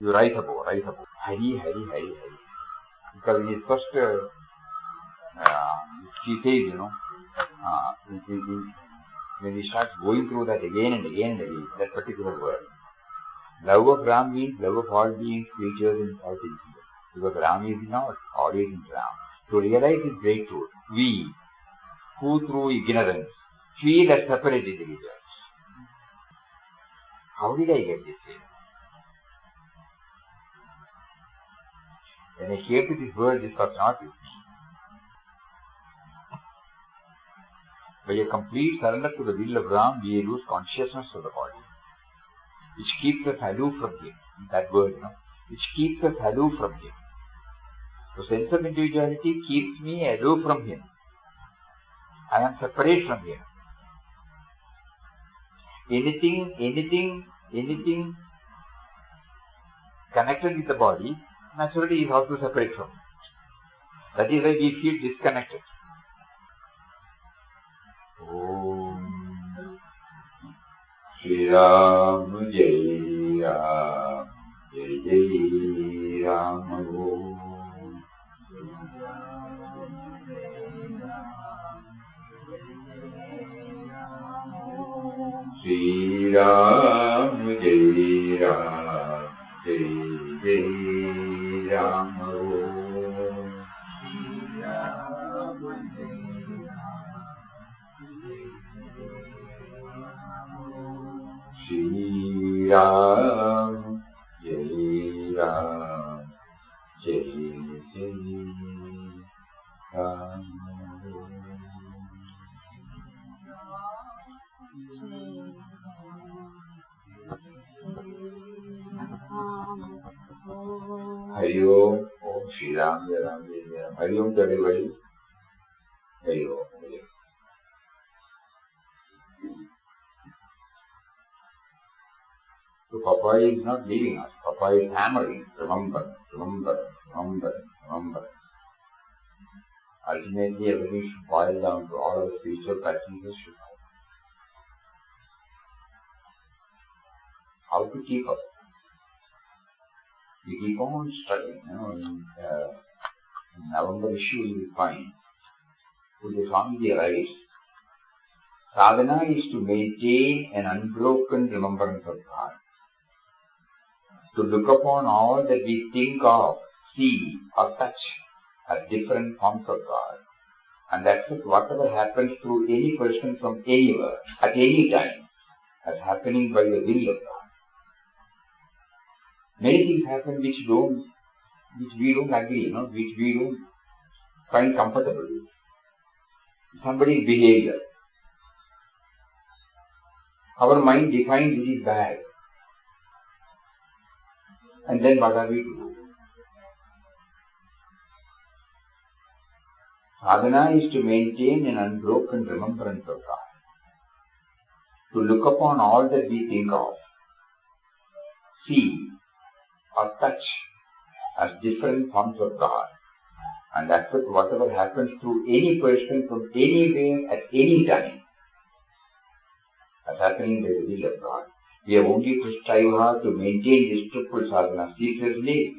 You rise above. Hari, Hari, Hari, Hari. Because in his first, he says, when he starts going through that again and again and again, that particular word, love of Ram means love of all beings, creatures and all things. Because Ram is in all is in Ram. To realize this great truth, we, who through ignorance feel as separate individuals. How did I get this feeling? When I came to this world, this was not with me. By a complete surrender to the will of Ram, we lose consciousness of the body, which keeps us aloof from him. That word, which keeps us aloof from him. The sense of individuality keeps me aloof from him. I am separate from him. Anything connected with the body, naturally is also separate from him. That is why we feel disconnected. Om Shri Ram Jai Ram Jai Jai Ram Om Shri Ram Jai Ram Jai Jai Ram Om Shri Ram Jai Ram Jai Jai Ram Hari Om. Om Shri Ram Jai Ram Jai Jai Ram. Hari Om to everybody. Hari Om. So Papa is not leaving us. Papa is hammering. Remember. Ultimately, everything should boil down to all of the spiritual practices should know how to keep up. We keep on struggling. In November issue you will find Pujya Swamiji writes, sadhana is to maintain an unbroken remembrance of God. To look upon all that we think of, see or touch as different forms of God, and accept whatever happens through any person from anywhere, at any time, as happening by the will of God. Many things happen which we don't agree, which we don't find comfortable with. Somebody's behavior. Our mind defines it is bad. And then what are we to do? Sadhana is to maintain an unbroken remembrance of God. To look upon all that we think of, see or touch as different forms of God, and accept whatever happens through any person from anywhere at any time as happening by the will of God. We have only to strive hard to maintain this triple sadhana ceaselessly,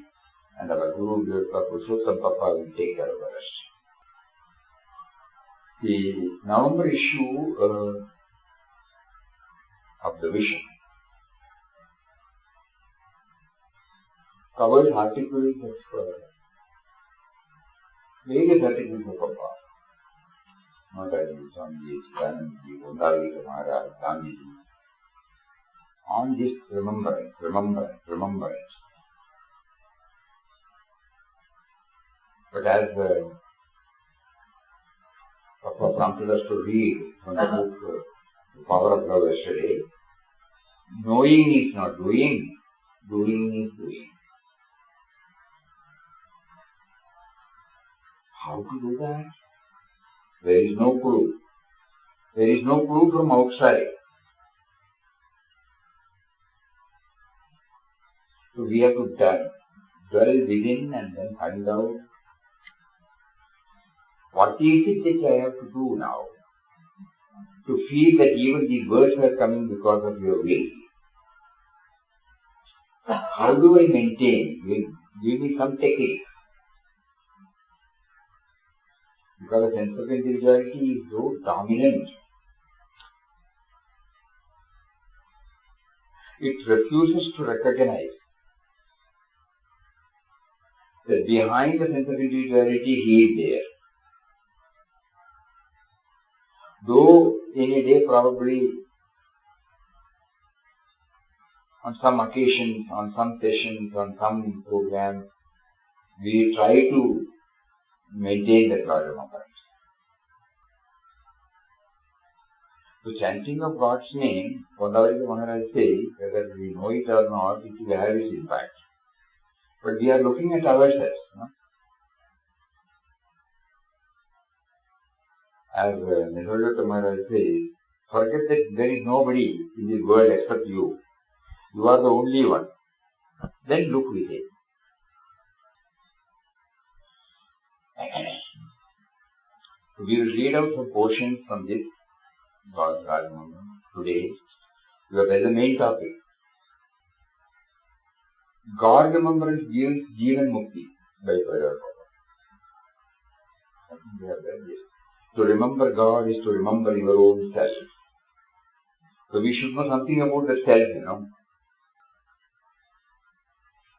and our Guru, Purushottam Papa will take care of the rest. The November issue of the Vision covers articles of various articles of Papa. Mataji, Swamiji, Chidananji, Gondavika Maharaj, Gandhiji, on this remembrance. But as Papa prompted us to read from the book The Power of Love yesterday, knowing is not doing, doing is doing. How to do that? There is no clue. There is no clue from outside. So we have to dwell within and then find out what is it that I have to do now to feel that even these words are coming because of your will. How do I maintain? Give me some technique. Because the sense of individuality is so dominant. It refuses to recognize that behind the sense of individuality, he is there. Though in a day probably on some occasions, on some sessions, on some programs, we try to maintain that God remembrance. The chanting of God's name, Kondavarika Maharaj says, whether we know it or not, it will have its impact. But we are looking at ourselves. No? As Nisargadatta Maharaj says, forget that there is nobody in this world except you. You are the only one. Then look within. We will read out some portions from this God today. We are at the main topic. God remembrance gives Jivan Mukti by Bhairar Baba. To remember God is to remember your own self. So we should know something about the self,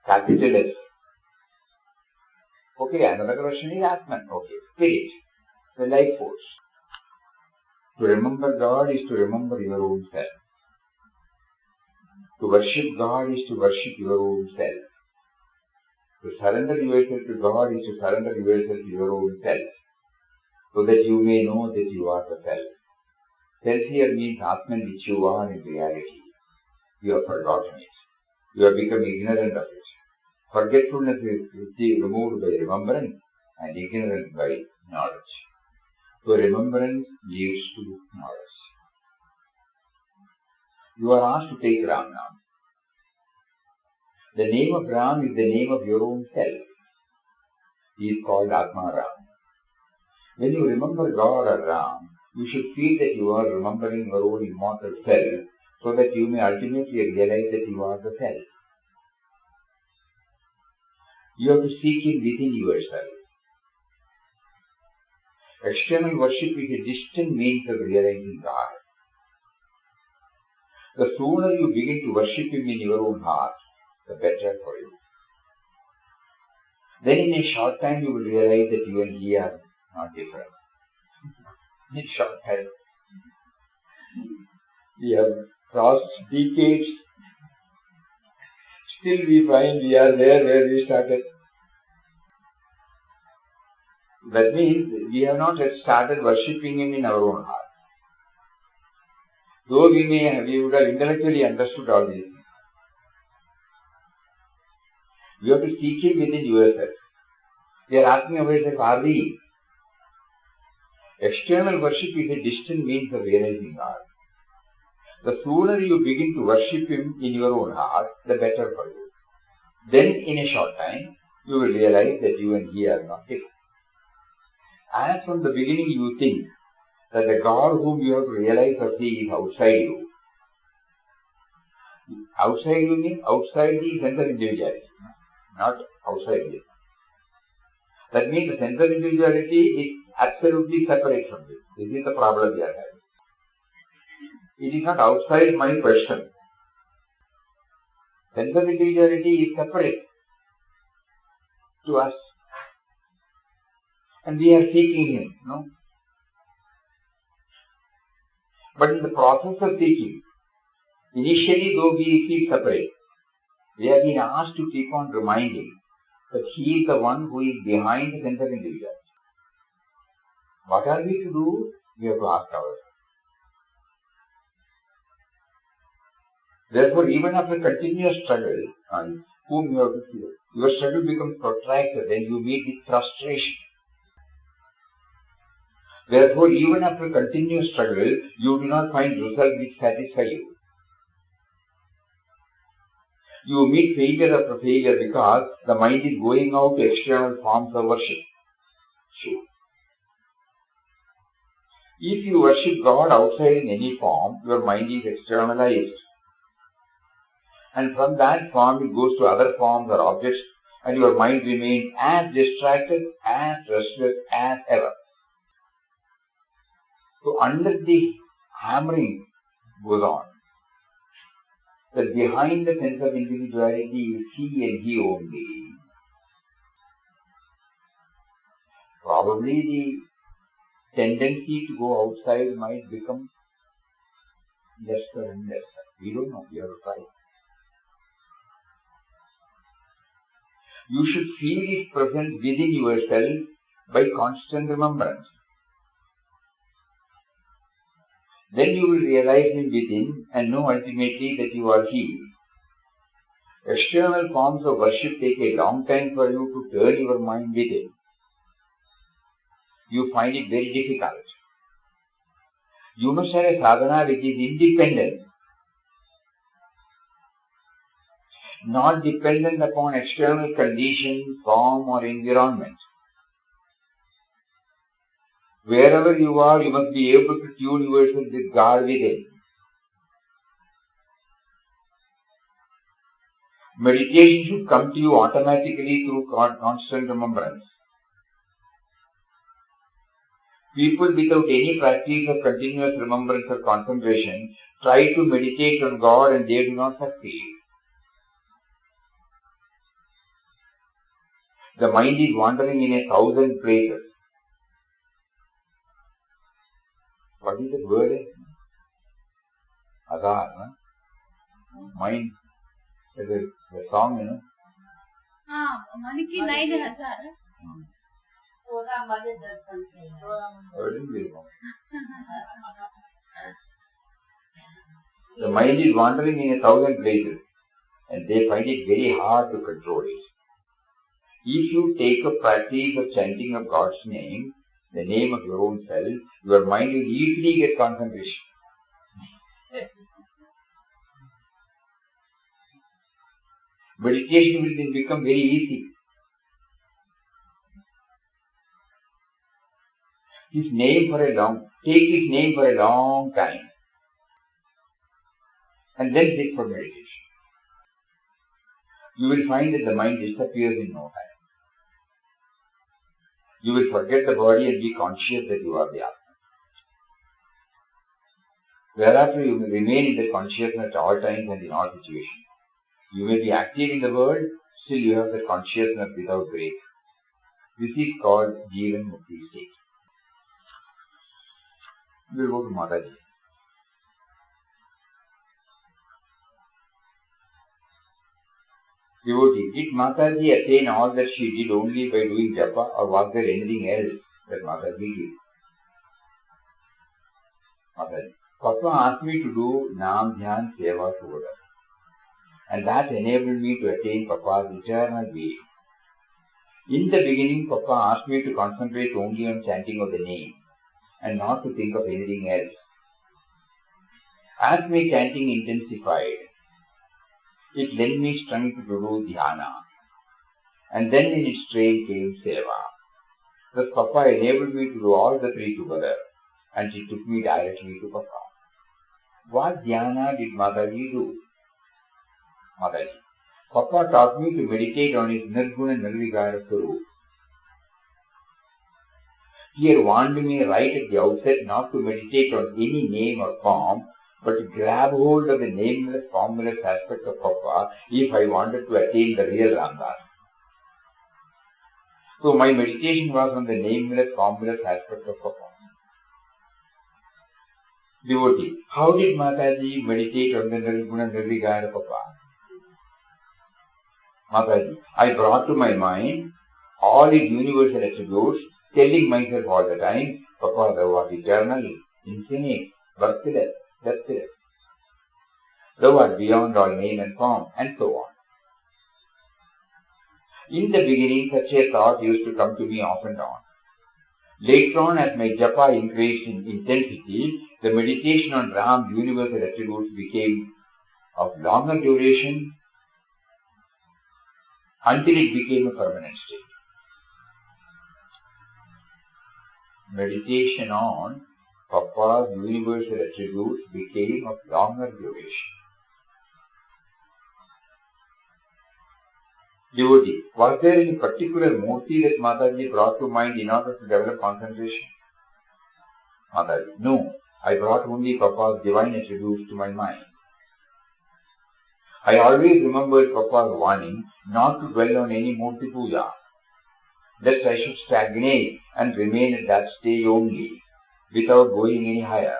Capital S. Okay, another version is Atman. Okay, spirit, the life force. To remember God is to remember your own self. To worship God is to worship your own self. To surrender yourself to God is to surrender yourself to your own self, so that you may know that you are the self. Self here means Atman, which you are in reality. You have forgotten it. You have become ignorant of it. Forgetfulness is removed by remembrance and ignorance by knowledge. So remembrance leads to knowledge. You are asked to take Ram now. The name of Ram is the name of your own self. He is called Atma Ram. When you remember God or Ram, you should feel that you are remembering your own immortal self, so that you may ultimately realize that you are the self. You have to seek Him within yourself. External worship is a distant means of realizing God. The sooner you begin to worship Him in your own heart, the better for you. Then in a short time you will realize that you and He are not different. In a short time. We have crossed decades. Still we find we are there where we started. That means we have not yet started worshipping Him in our own heart. Though we would have intellectually understood all these things. You have to seek Him within yourself. We are asking ourselves, are we? External worship is a distant means of realizing God. The sooner you begin to worship Him in your own heart, the better for you. Then in a short time, you will realize that you and He are not different. As from the beginning you think that the God whom you have to realize or see is outside you. Outside you means outside the sense of individuality, not outside you. That means the sense of individuality is absolutely separate from this. This is the problem we are having. It is not outside my question. Sense of individuality is separate to us. And we are seeking Him, no? But in the process of seeking, initially though we feel separate, we have been asked to keep on reminding that He is the one who is behind the sense of individuality. What are we to do? We have to ask ourselves. Therefore, even after continuous struggle, whom you have to fear, your struggle becomes protracted and you meet with frustration. Therefore, even after continuous struggle, you do not find results which satisfy you. You meet failure after failure because the mind is going out to external forms of worship. Sure. If you worship God outside in any form, your mind is externalized. And from that form it goes to other forms or objects, and your mind remains as distracted, as restless as ever. So under the hammering goes on, that behind the sense of individuality is he and he only. Probably the tendency to go outside might become lesser and lesser. We don't know, we have to try. You should feel His presence within yourself by constant remembrance. Then you will realize Him within and know ultimately that you are He. External forms of worship take a long time for you to turn your mind within. You find it very difficult. You must have a sadhana which is independent, not dependent upon external conditions, form or environment. Wherever you are, you must be able to tune yourself with God within. Meditation should come to you automatically through constant remembrance. People without any practice of continuous remembrance or concentration try to meditate on God and they do not succeed. The mind is wandering in 1,000 places. What is the word? Azar, no? Mind. The song, you know. Maniki 9,000. The mind is wandering in 1,000 places and they find it very hard to control it. If you take a practice of chanting of God's name, the name of your own self, your mind will easily get concentration. Meditation will then become very easy. Take His name for a long time and then sit for meditation. You will find that the mind disappears in no time. You will forget the body and be conscious that you are the Atma. Thereafter you may remain in the consciousness at all times and in all situations. You may be active in the world, still you have the consciousness without break. This is called Jivan Mukti state. We will go to Mataji. Devotee, did Mataji attain all that she did only by doing japa, or was there anything else that Mataji did? Mataji, Papa asked me to do Nam Dhyan Seva together, and that enabled me to attain Papa's eternal being. In the beginning, Papa asked me to concentrate only on chanting of the name and not to think of anything else. As my chanting intensified, it lent me strength to do dhyana, and then in its train came seva. Thus Papa enabled me to do all the three together, and she took me directly to Papa. What dhyana did Mataji do? Mataji, Papa taught me to meditate on his Nirguna Nirvikara Swarup. He had warned me right at the outset not to meditate on any name or form, but to grab hold of the nameless, formless aspect of Papa if I wanted to attain the real Ramdas. So my meditation was on the nameless, formless aspect of Papa. Devotee, how did Mataji meditate on the Nirguna Nirvikara Papa? Mataji, I brought to my mind all his universal attributes, telling myself all the time, Papa, thou art eternal, infinite, birthless, deathless. Thou art beyond all name and form, and so on. In the beginning, such a thought used to come to me off and on. Later on, as my japa increased in intensity, the meditation on Ram's universal attributes became of longer duration until it became a permanent state. Meditation on Papa's universal attributes became of longer duration. devotee. Was there any particular murti that Mataji brought to mind in order to develop concentration? Mataji, no. I brought only Papa's divine attributes to my mind. I always remembered Papa's warning not to dwell on any murti puja, lest I should stagnate and remain at that stage only, without going any higher.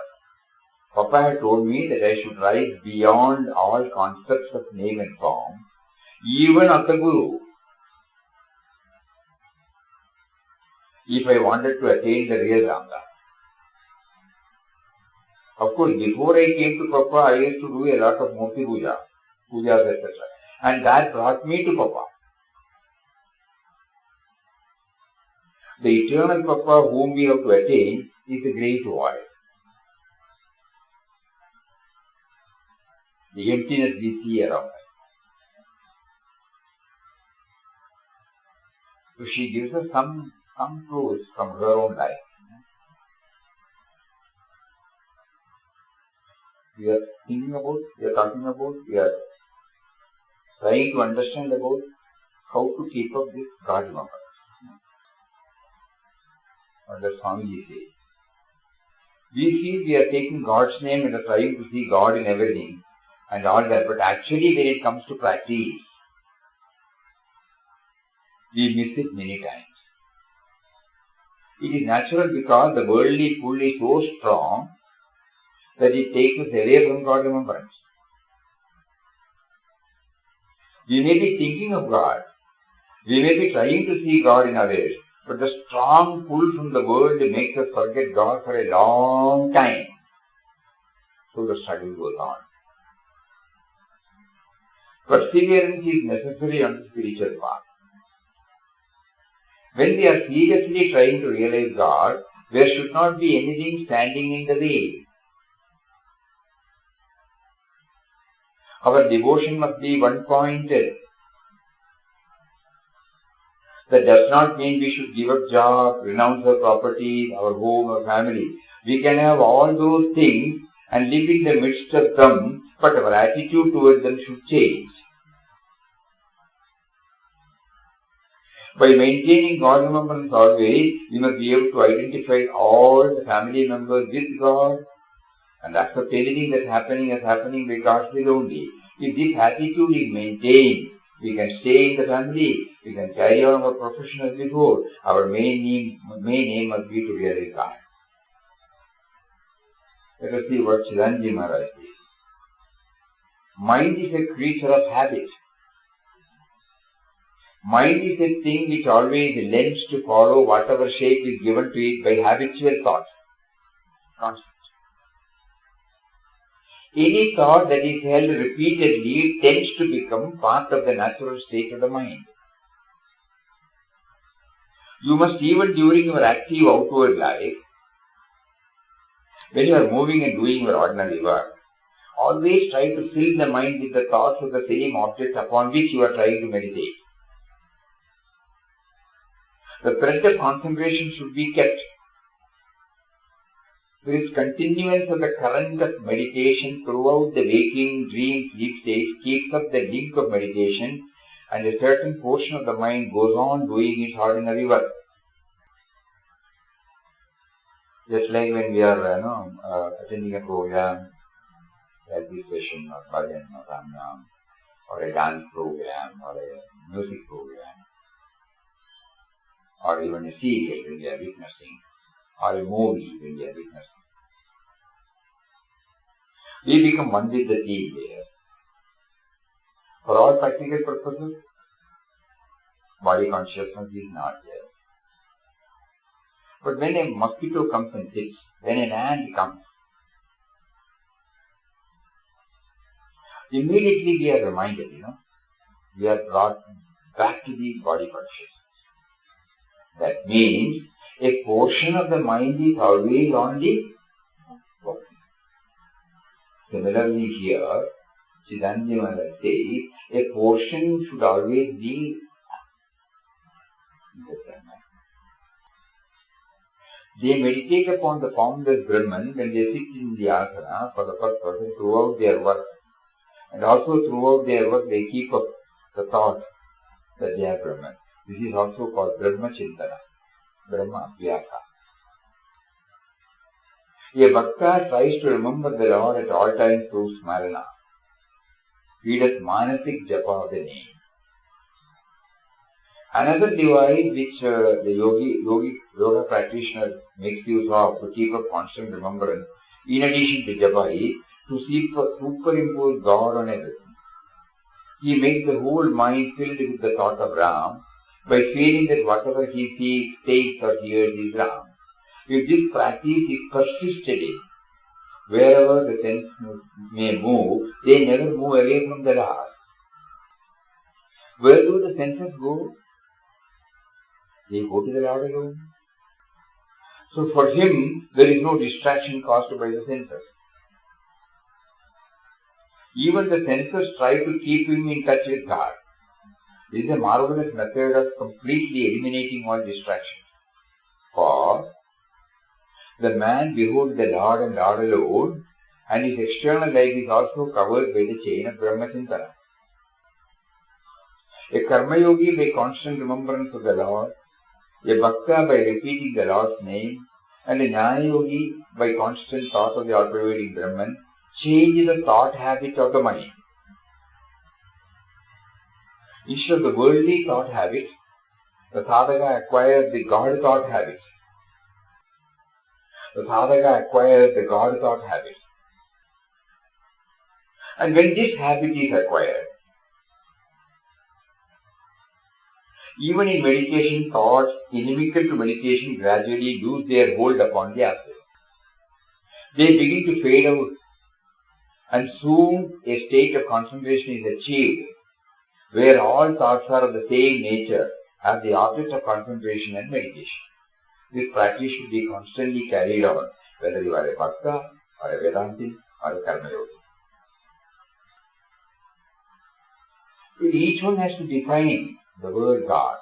Papa had told me that I should rise beyond all concepts of name and form, even at the Guru, if I wanted to attain the real Ranga. Of course, before I came to Papa, I used to do a lot of murti pujas, etc. And that brought me to Papa. The eternal Papa whom we have to attain is the great void. The emptiness we see around us. So she gives us some clues from her own life. We are thinking about, we are talking about, we are trying to understand about how to keep up this God remembrance. What does Swamiji say? We feel we are taking God's name and are trying to see God in everything and all that, but actually when it comes to practice, we miss it many times. It is natural because the worldly pull is so strong that it takes us away from God remembrance. We may be thinking of God, we may be trying to see God in others, but the strong pull from the world makes us forget God for a long time. So the struggle goes on. Perseverance is necessary on the spiritual path. When we are seriously trying to realize God, there should not be anything standing in the way. Our devotion must be one-pointed. That does not mean we should give up job, renounce our properties, our home, our family. We can have all those things and live in the midst of them, but our attitude towards them should change. By maintaining God remembrance always, we must be able to identify all the family members with God and accept anything that's happening as happening by God's will only. If this attitude is maintained, we can stay in the family, we can carry on our profession as before. Our main aim must be to realize God. Let us see what Chidanji Maharaj says. Mind is a creature of habit. Mind is a thing which always lends to follow whatever shape is given to it by habitual thought. Constant. Any thought that is held repeatedly tends to become part of the natural state of the mind. You must, even during your active outward life, when you are moving and doing your ordinary work, always try to fill the mind with the thoughts of the same object upon which you are trying to meditate. The thread of concentration should be kept. There is continuance of the current of meditation throughout the waking, dream, sleep stage, keeps up the link of meditation, and a certain portion of the mind goes on doing its ordinary work. Just like when we are attending a program, like this session or bhajan or ramnam, or a dance program or a music program, or even a serial when we are witnessing, or a movie when we are witnessing. We become one with the theme there. For all practical purposes, body consciousness is not there. But when a mosquito comes and sits, when an ant comes, immediately we are reminded, we are brought back to the body consciousness. That means a portion of the mind is always on the body. Similarly here, Chidanji Maharaj says, a portion should always be in the Brahman. They meditate upon the formless Brahman when they sit in the asana for the first person throughout their work. And also throughout their work they keep up the thought that they are Brahman. This is also called Brahma Chintana, Brahma Vyasa. A Bhakta tries to remember the Lord at all times through Smarana. He does Manasik Japa of the name. Another device which the yoga practitioner makes use of to keep a constant remembrance, in addition to Japa, is to superimpose God on everything. He makes the whole mind filled with the thought of Ram by feeling that whatever he sees, tastes or hears is Ram. If this practice is persisted in, wherever the senses may move, they never move away from the Lord. Where do the senses go? They go to the Lord alone. So for him, there is no distraction caused by the senses. Even the senses try to keep him in touch with God. This is a marvelous method of completely eliminating all distractions. For the man beholds the Lord and Lord alone, and his external life is also covered by the chain of Brahmachintana. A Karma Yogi by constant remembrance of the Lord, a Bhakta by repeating the Lord's name, and a Jnana Yogi by constant thought of the all-pervading Brahman, change the thought habit of the mind. Instead of the worldly thought habit, the sadhaka acquires the God thought habit. The sadhaka acquires the God thought habit. And when this habit is acquired, even in meditation, thoughts inimical to meditation gradually lose their hold upon the aspect. They begin to fade out, and soon a state of concentration is achieved, where all thoughts are of the same nature as the object of concentration and meditation. This practice should be constantly carried on, whether you are a Bhakta, or a Vedanti, or a Karma Yogi. Each one has to define the word God.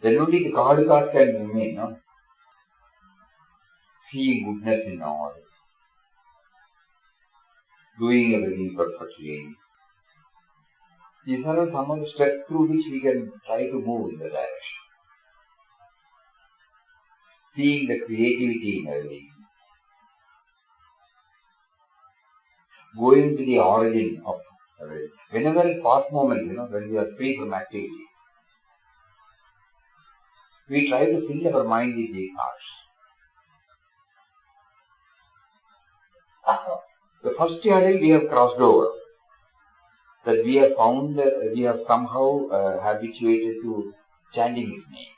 Then only the God thought can remain, no? Seeing goodness in all, doing everything perfectly. These are some of the steps through which we can try to move in the direction. Seeing the creativity in everything. Going to the origin of everything. Whenever in past moment, when we are free from activity, we try to fill our mind with these thoughts. The first hurdle we have crossed over, that we have found that we have somehow habituated to chanting his name.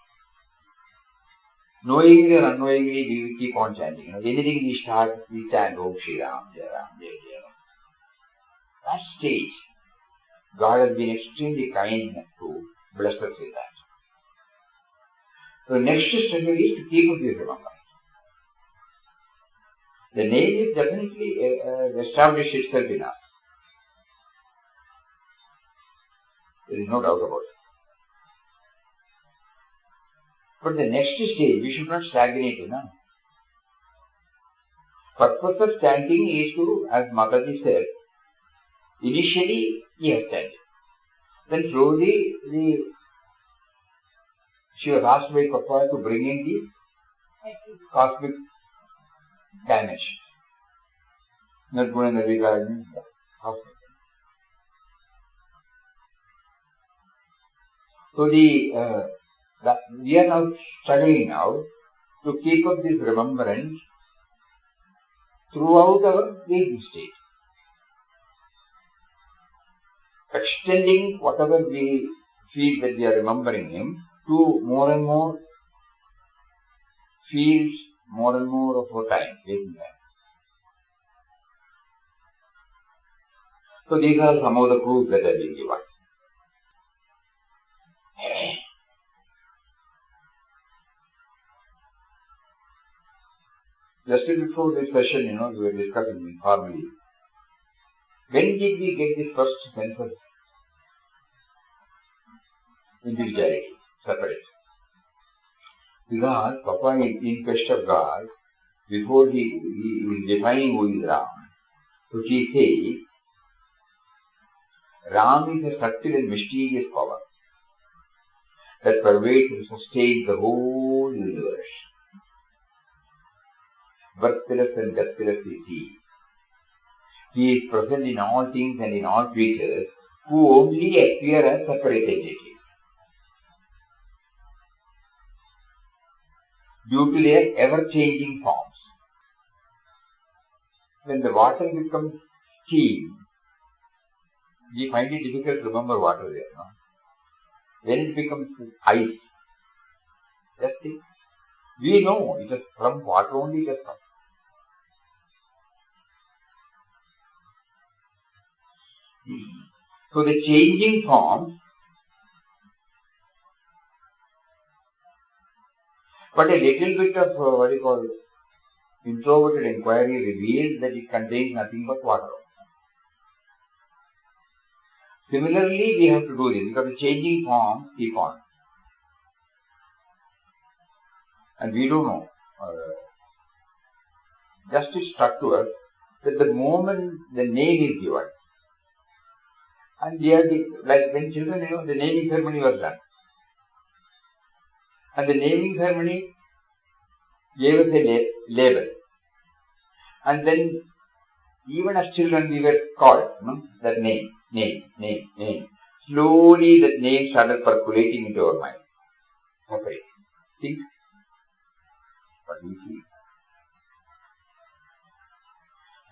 Knowingly or unknowingly, we will keep on chanting. Anything we start, we chant Om Shri Ram, Jai Ram, Jai Jai Ram. That stage, God has been extremely kind enough to bless us with that. So the next struggle is to keep up this remembrance. The name is definitely established itself in us. There is no doubt about it. But the next stage, we should not stagnate, Purpose of chanting is to, as Mataji said, initially he has chanted. Then slowly she was asked by Papa to bring in the cosmic dimension. Nirguna Nirvikara means cosmic. So we are now struggling now to keep up this remembrance throughout our waking state. Extending whatever we feel that we are remembering him to more and more fields, more and more of our time, waking time. So these are some of the clues that have been given. Just before this session, we were discussing informally. When did we get this first sense of individuality, separate? Because Papa, in quest of God, before he is defining who is Ram, so he says, Ram is a subtle and mysterious power. that pervades and sustains the whole universe. Birthless and deathless is He. He is present in all things and in all creatures who only appear as separate entities due to their ever-changing forms. When the water becomes steam, we find it difficult to remember water there. No? When it becomes ice, just think. We know it is from water only it has come. So the changing forms, but a little bit of introverted inquiry reveals that it contains nothing but water. Similarly, we have to do this because the changing forms keep on. And we don't know. Just it struck to us that the moment the name is given, and we are like when children, the naming ceremony was done. And the naming ceremony gave us a label. And then, even as children, we were called, that name. Slowly, that name started percolating into our mind. Okay. Think. What we see.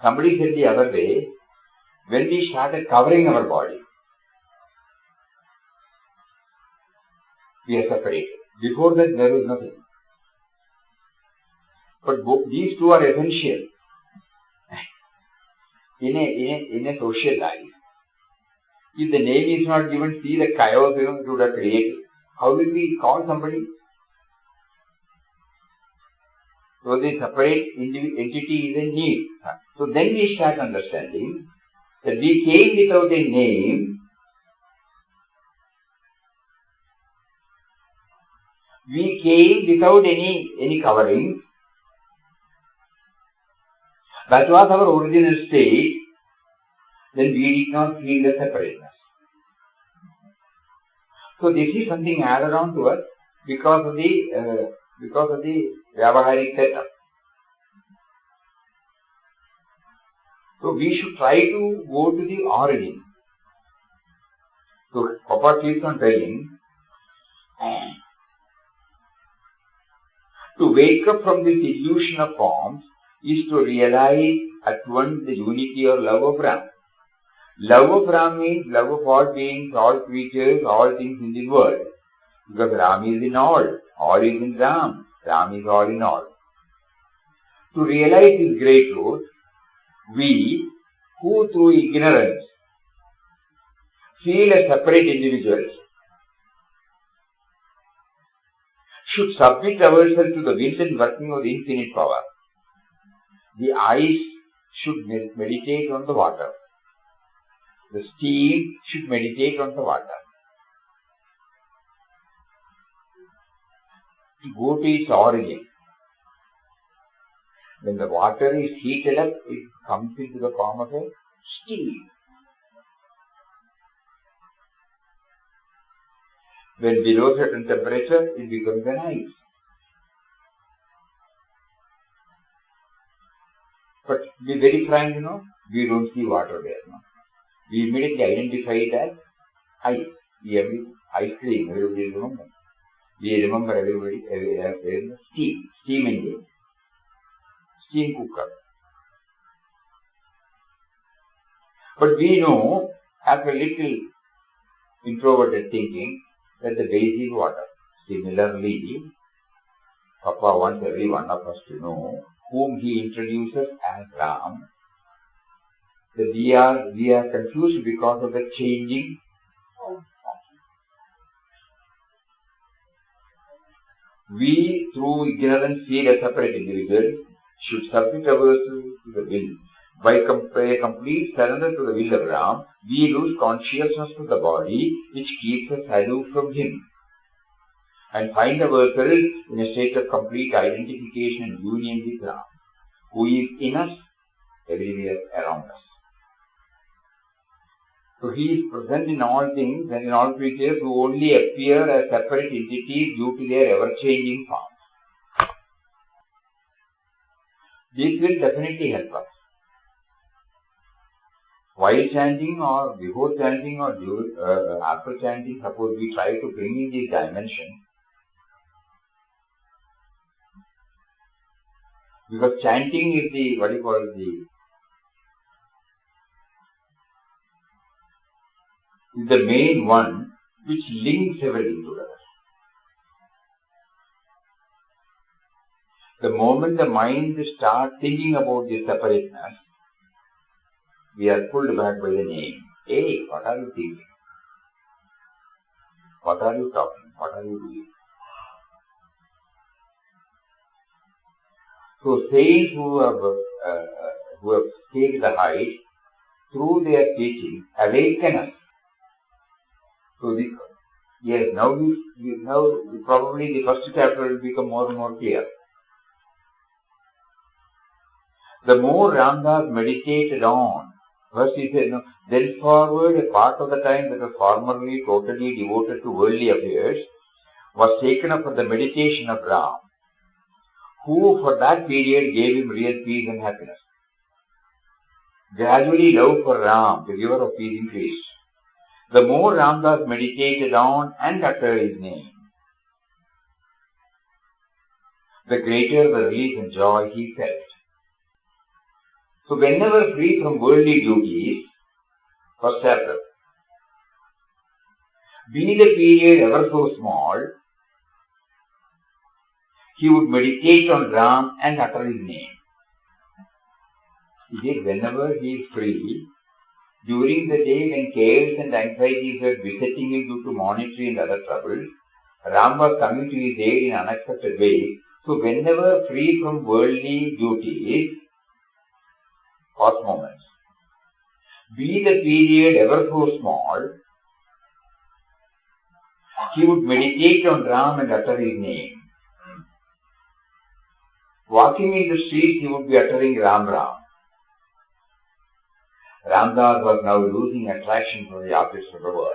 Somebody said the other day, when we started covering our body, we are separated. Before that, there was nothing. But these two are essential in a social life. If the name is not given, see the chaos it would have created. How will we call somebody? So the separate entity is a need. So then we start understanding that we came without a name. We came without any covering. That was our original state. Then we did not feel the separateness. So this is something added on to us because of the Vyavaharic setup. So we should try to go to the origin. So Papa keeps on telling, to wake up from this illusion of forms is to realize at once the unity or love of Ram. Love of Ram means love of all beings, all creatures, all things in the world. Because Ram is in all is in Ram, Ram is all in all. To realize this great truth, we, who through ignorance feel as separate individuals, should submit ourselves to the will and working of the infinite power. The eyes should meditate on the water. The steam should meditate on the water. To go to its origin. When the water is heated up, it comes into the form of a steam. When below certain temperature, it becomes an ice. But to be very frank, we don't see water there. We immediately identify it as ice. Ice cream, everybody remember. We remember everybody, steam engine, steam cooker. But we know, after a little introverted thinking, that the base is water. Similarly, Papa wants every one of us to know whom he introduces as Ram, that we are confused because of the changing form. We, through ignorance, feel a separate individual, should submit ourselves to the will. By a complete surrender to the will of Ram, we lose consciousness of the body, which keeps us aloof from him, and find ourselves in a state of complete identification and union with Ram, who is in us, everywhere around us. So he is present in all things and in all creatures who only appear as separate entities due to their ever-changing forms. This will definitely help us. While chanting or before chanting or after chanting, suppose we try to bring in this dimension, because chanting is the main one which links everything together. The moment the mind starts thinking about the separateness, we are pulled back by the name. Hey, what are you thinking? What are you talking? What are you doing? So saints who have scaled the height, through their teaching, awaken us. So now probably the first chapter will become more and more clear. The more Ramdas meditated on, first he said, thenceforward a part of the time that was formerly totally devoted to worldly affairs was taken up for the meditation of Ram, who for that period gave him real peace and happiness. Gradually love for Ram, the giver of peace, increased. The more Ramdas meditated on and uttered his name, the greater the relief and joy he felt. So whenever free from worldly duties, first chapter, be the period ever so small, he would meditate on Ram and utter his name. Whenever he is free, during the day when cares and anxieties were besetting him due to monetary and other troubles, Ram was coming to his aid in unexpected ways. So whenever free from worldly duties, pause moments, be the period ever so small, he would meditate on Ram and utter his name. Walking in the streets, he would be uttering Ram Ram. Ramdas was now losing attraction for the objects of the world.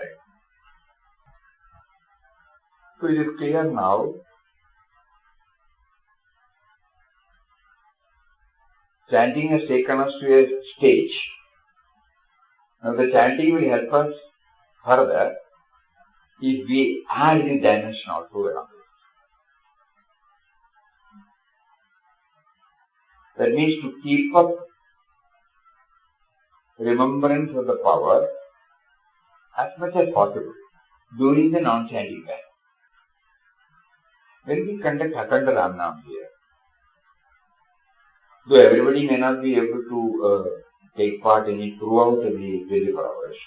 So it is clear now, chanting has taken us to a stage. Now the chanting will help us further if we add this dimension also around it. That means to keep up remembrance of the power as much as possible during the non-chanting time. When we conduct Akhanda Ramnam here, though everybody may not be able to take part in it throughout the 24 hours,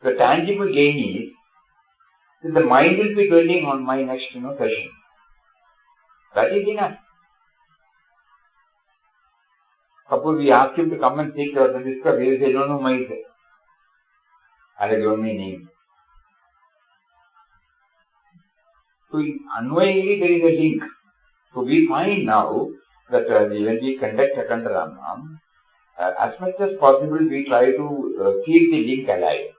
the tangible gain is that the mind will be dwelling on my next session. That is enough. Suppose we ask him to come and sit or to discuss, he will say, no, myself. I have given my name. So unknowingly there is a link. So we find now that when we conduct Akhanda Ramnam, as much as possible we try to keep the link alive.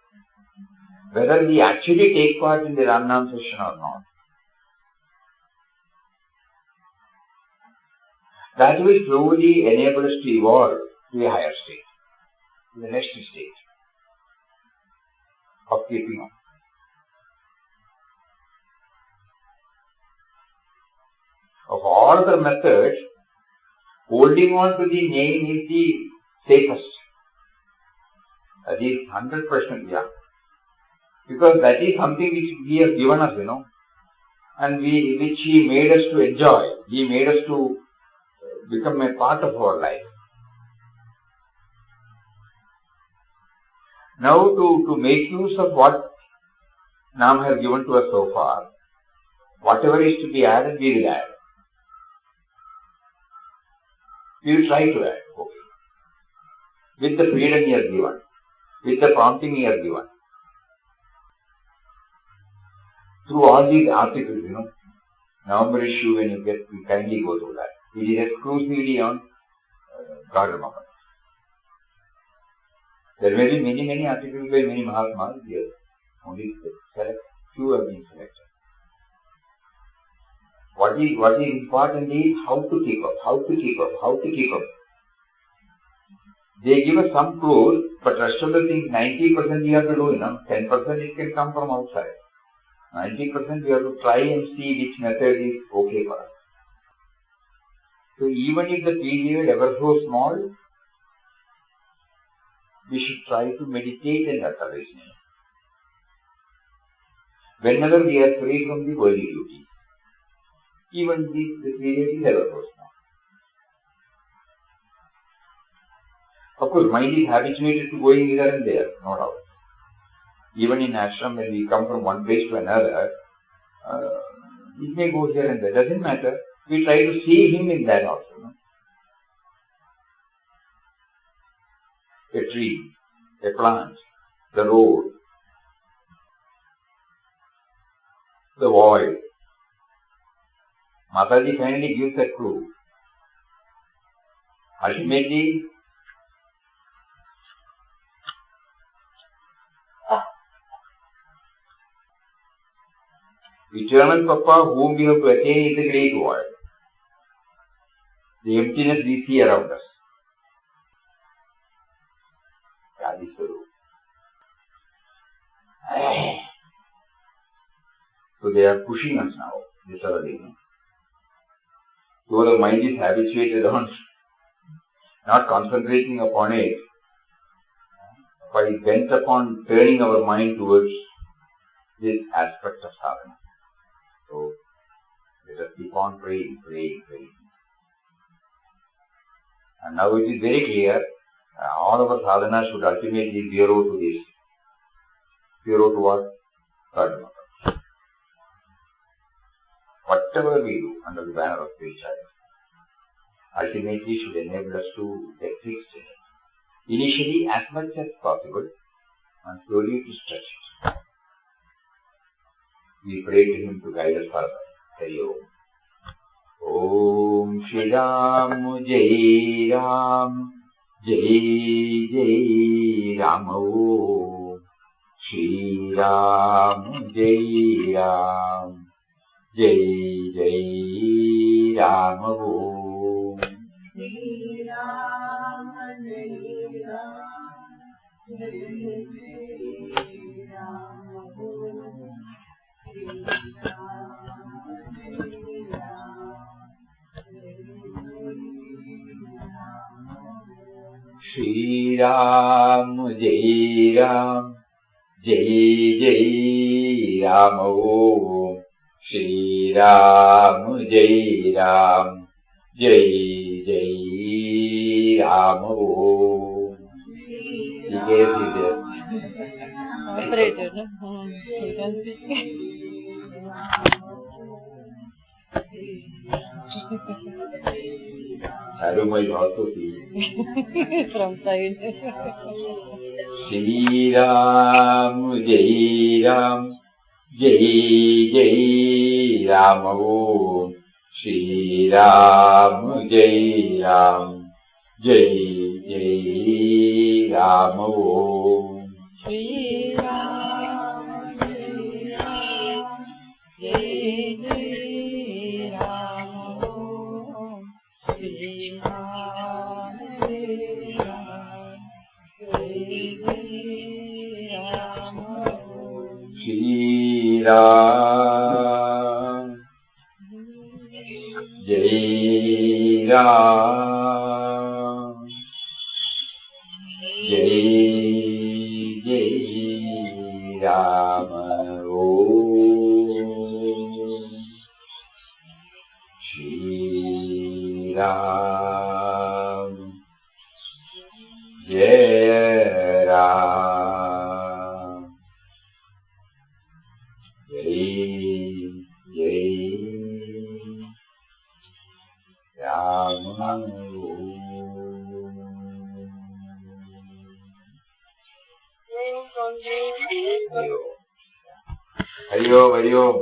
Whether we actually take part in the Ramnam session or not. That will slowly enable us to evolve to a higher state, to the next stage of keeping on. Of all the methods, holding on to the name is the safest. That is 100%, yeah. Because that is something which He has given us, and which He made us to enjoy. He made us to become a part of our life. Now to make use of what Nam has given to us so far, whatever is to be added, we will add. We will try to add, okay. With the freedom He has given, with the prompting He has given. Through all these articles, November issue, when you get, you kindly go through that. It is exclusively on God remembrance. There may be many articles by many Mahatmas, yes. Only few have been selected. What is important is how to keep up. They give us some clues, but rest of the things, 90% we have to do, 10% it can come from outside. 90% we have to try and see which method is okay for us. So even if the period ever so small, we should try to meditate and utterize. Whenever we are free from the worldly duties, even the period is ever so small. Of course, mind is habituated to going here and there, no doubt. Even in ashram, when we come from one place to another, it may go here and there. Doesn't matter. We try to see him in that also. A tree, a plant, the road, the void. Mataji finally gives a clue. Ultimately, eternal Papa whom we have to attain is the great void. The emptiness we see around us. So they are pushing us now, this other thing. So the mind is habituated on not concentrating upon it, but is bent upon turning our mind towards this aspect of sadhana. So let us keep on praying. And now it is very clear, all our sadhana should ultimately zero to this. Zero to what? Sadhana. Whatever we do under the banner of spirituality, ultimately should enable us to get fixed in it. Initially, as much as possible, and slowly to stretch it. We pray to him to guide us further. Hari Om. Om Shri Ram Jai Ram Jai Jai Ram Om Shri Ram Jai Ram Jai Jai Ram Om Shri Ram Jai Ram Jai Jai Ram Om Shri Ram Jai Ram Jai Jai Ram Om Shri Ram Jai Ram Jai Jai Ram Om. Operator, no? You can speak. Shadow might also see. From side. Shri Ram Jai Ram Jai Jai Ram Om Shri Ram Jai Ram Jai Jai Ram Om Shri Ram Jai Ram Jai Jai Ram Om Shri Ram Jai Ram Jai Jai Ram Om Shri Ram Jai Ram Jai Jai Ram Om Shri Ram Jai Ram Jai Jai Ram Om. Hari Om.